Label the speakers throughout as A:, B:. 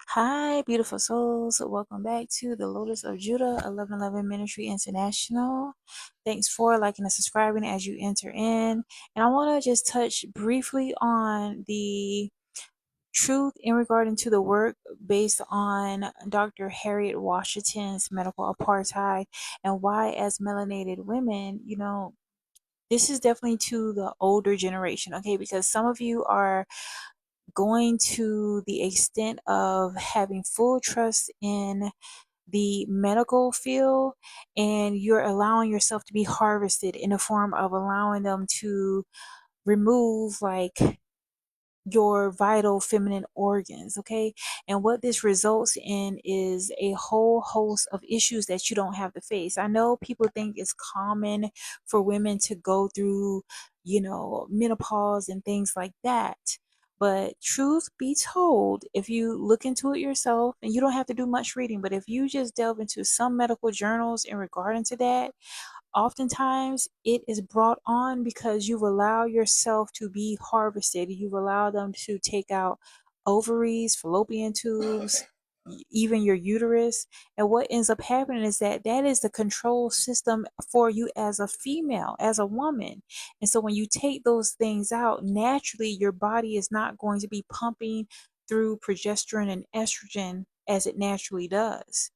A: Hi, beautiful souls. Welcome back to the Lotus of Judah 1111 Ministry International. Thanks for liking and subscribing as you enter in. And I want to just touch briefly on the truth in regarding to the work based on Dr. Harriet Washington's medical apartheid and why, as melanated women, this is definitely to the older generation, okay? Because some of you are going to the extent of having full trust in the medical field, and you're allowing yourself to be harvested in the form of allowing them to remove like your vital feminine organs, okay? And what this results in is a whole host of issues that you don't have to face. I know people think it's common for women to go through, menopause and things like that. But truth be told, if you look into it yourself, and you don't have to do much reading, but if you just delve into some medical journals in regarding to that, oftentimes it is brought on because you've allowed yourself to be harvested. You've allowed them to take out ovaries, fallopian tubes, even your uterus. And what ends up happening is that is the control system for you as a female, as a woman. And so when you take those things out, naturally your body is not going to be pumping through progesterone and estrogen as it naturally does,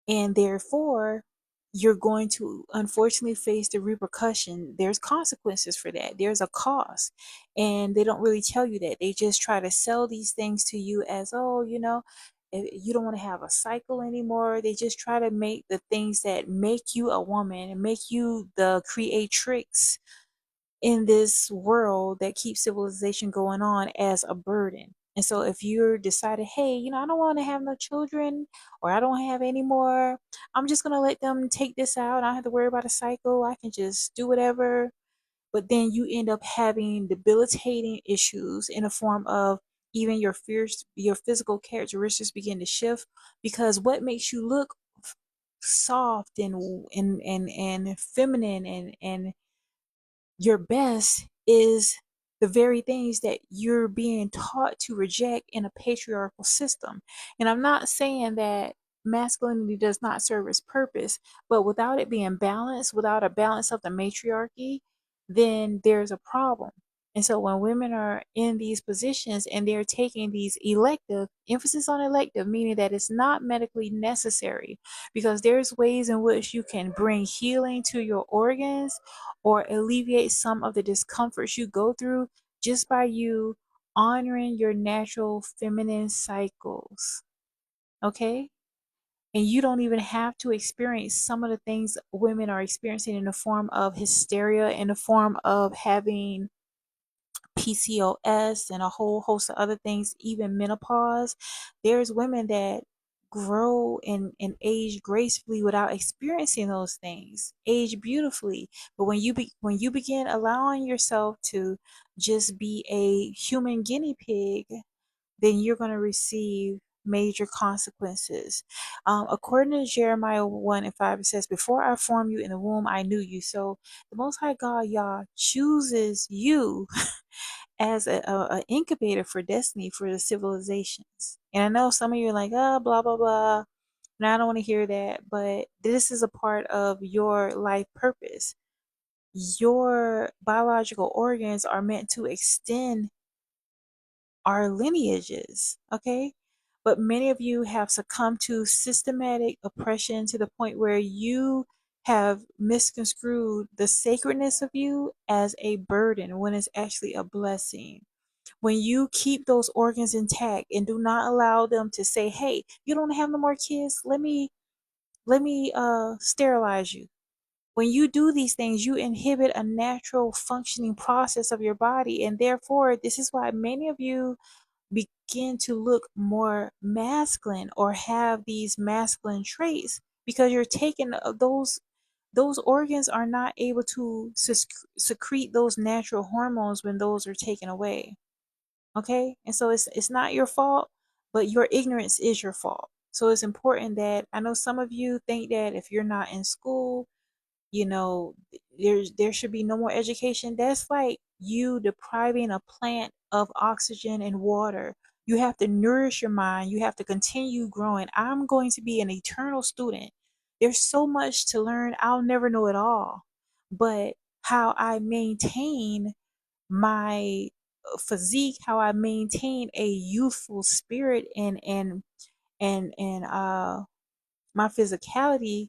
A: and therefore you're going to unfortunately face the repercussion. There's consequences for that, there's a cost, and they don't really tell you that. They just try to sell these things to you as, oh, if you don't want to have a cycle anymore. They just try to make the things that make you a woman and make you the creatrix in this world that keeps civilization going on as a burden. And so if you're decided, hey, I don't want to have no children, or I don't have any more, I'm just going to let them take this out. I don't have to worry about a cycle. I can just do whatever. But then you end up having debilitating issues in the form of even your fears, your physical characteristics begin to shift, because what makes you look soft and feminine and your best is the very things that you're being taught to reject in a patriarchal system. And I'm not saying that masculinity does not serve its purpose, but without it being balanced, without a balance of the matriarchy, then there's a problem. And so when women are in these positions and they're taking these elective, emphasis on elective, meaning that it's not medically necessary, because there's ways in which you can bring healing to your organs or alleviate some of the discomforts you go through just by you honoring your natural feminine cycles. Okay? And you don't even have to experience some of the things women are experiencing in the form of hysteria, in the form of having PCOS and a whole host of other things, even menopause. There's women that grow and age gracefully without experiencing those things, age beautifully. But when you begin allowing yourself to just be a human guinea pig, then you're going to receive major consequences. According to Jeremiah 1 and 5, it says, before I formed you in the womb, I knew you. So the Most High God, Yah, chooses you as a incubator for destiny for the civilizations. And I know some of you are like, blah, blah, blah. And I don't want to hear that, but this is a part of your life purpose. Your biological organs are meant to extend our lineages, okay? But many of you have succumbed to systematic oppression to the point where you have misconstrued the sacredness of you as a burden when it's actually a blessing. When you keep those organs intact and do not allow them to say, hey, you don't have no more kids, let me sterilize you. When you do these things, you inhibit a natural functioning process of your body, and therefore this is why many of you begin to look more masculine or have these masculine traits, because you're taking those organs are not able to secrete those natural hormones when those are taken away. Okay? And so it's not your fault, but your ignorance is your fault. So it's important that, I know some of you think that if you're not in school, you know, there should be no more education. That's like you depriving a plant of oxygen and water. You have to nourish your mind. You have to continue growing. I'm going to be an eternal student. There's so much to learn. I'll never know it all. But how I maintain my physique, how I maintain a youthful spirit and my physicality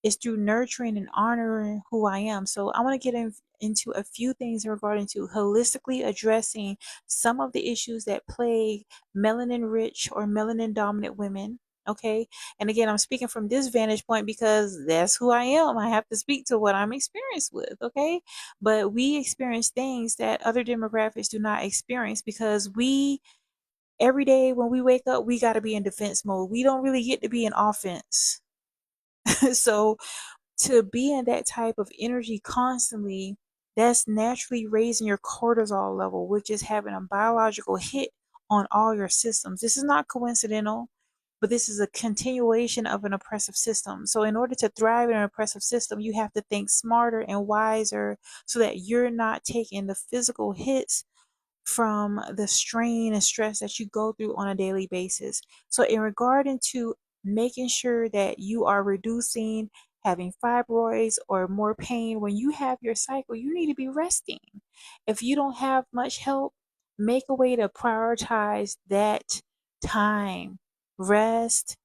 A: is through nurturing and honoring who I am. So I want to get into a few things regarding to holistically addressing some of the issues that plague melanin rich or melanin dominant women. Okay. And again, I'm speaking from this vantage point because that's who I am. I have to speak to what I'm experienced with. Okay. But we experience things that other demographics do not experience because every day when we wake up, we got to be in defense mode. We don't really get to be in offense. So to be in that type of energy constantly, that's naturally raising your cortisol level, which is having a biological hit on all your systems. This is not coincidental, but this is a continuation of an oppressive system. So, in order to thrive in an oppressive system, you have to think smarter and wiser so that you're not taking the physical hits from the strain and stress that you go through on a daily basis. So, in regard to making sure that you are reducing having fibroids or more pain when you have your cycle, you need to be resting. If you don't have much help, make a way to prioritize that time. Rest,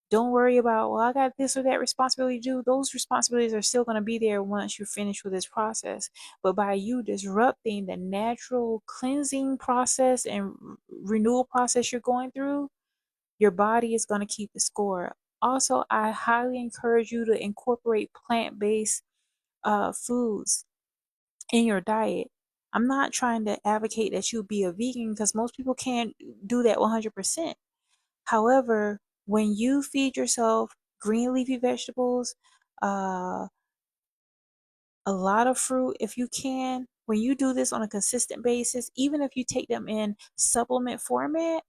A: don't worry about, well, I got this or that responsibility to do. Those responsibilities are still going to be there once you're finished with this process. But by you disrupting the natural cleansing process and renewal process you're going through, your body is going to keep the score. Also, I highly encourage you to incorporate plant-based foods in your diet. I'm not trying to advocate that you be a vegan because most people can't do that 100%. However, when you feed yourself green leafy vegetables, uh, a lot of fruit, if you can, when you do this on a consistent basis, even if you take them in supplement format,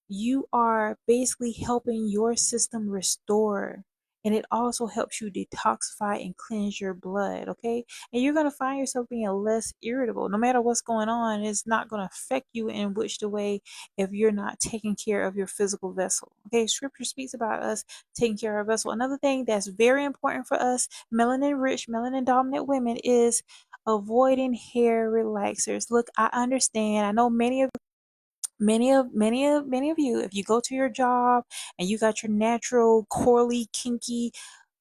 A: you are basically helping your system restore. And it also helps you detoxify and cleanse your blood, okay? And you're going to find yourself being less irritable. No matter what's going on, it's not going to affect you in which the way if you're not taking care of your physical vessel. Okay, scripture speaks about us taking care of our vessel. Another thing that's very important for us, melanin rich, melanin dominant women, is avoiding hair relaxers. Look, I understand. I know many of you, if you go to your job and you got your natural corally kinky,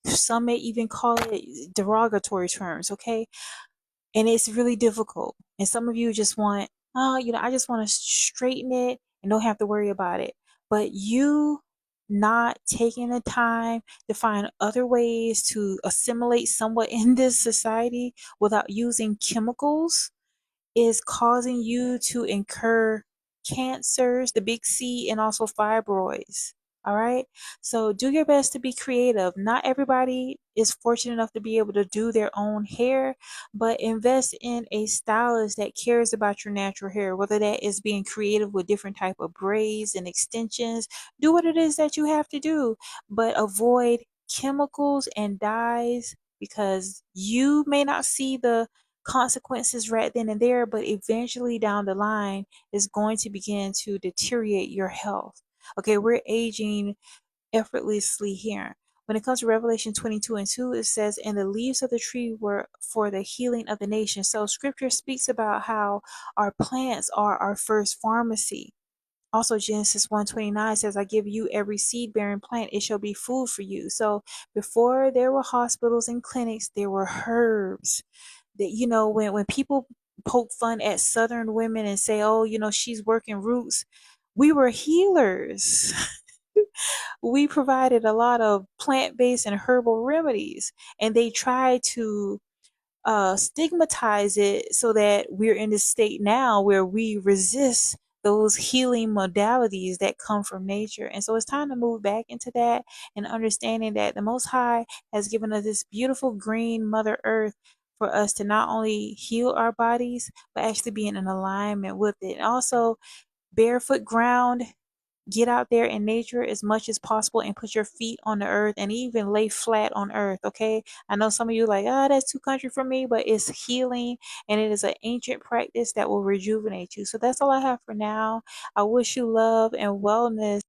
A: some may even call it derogatory terms, okay, and it's really difficult, and some of you just want, oh, I just want to straighten it and don't have to worry about it. But you not taking the time to find other ways to assimilate somewhat in this society without using chemicals is causing you to incur cancers, the big C, and also fibroids. All right. So do your best to be creative. Not everybody is fortunate enough to be able to do their own hair, but invest in a stylist that cares about your natural hair, whether that is being creative with different type of braids and extensions. Do what it is that you have to do, but avoid chemicals and dyes because you may not see the consequences right then and there, but eventually down the line is going to begin to deteriorate your health. Okay, we're aging effortlessly here. When it comes to Revelation 22:2, it says, and the leaves of the tree were for the healing of the nation. So scripture speaks about how our plants are our first pharmacy. Also, Genesis 1:29 says, I give you every seed bearing plant, it shall be food for you. So before there were hospitals and clinics, there were herbs that, when people poke fun at Southern women and say, oh, she's working roots, we were healers. We provided a lot of plant-based and herbal remedies, and they tried to stigmatize it so that we're in this state now where we resist those healing modalities that come from nature. And so it's time to move back into that and understanding that the Most High has given us this beautiful green Mother Earth for us to not only heal our bodies, but actually be in an alignment with it. And also, barefoot ground get out there in nature as much as possible and put your feet on the earth and even lay flat on earth. Okay, I know some of you like, ah, that's too country for me, but it's healing and it is an ancient practice that will rejuvenate you. So that's all I have for now. I wish you love and wellness.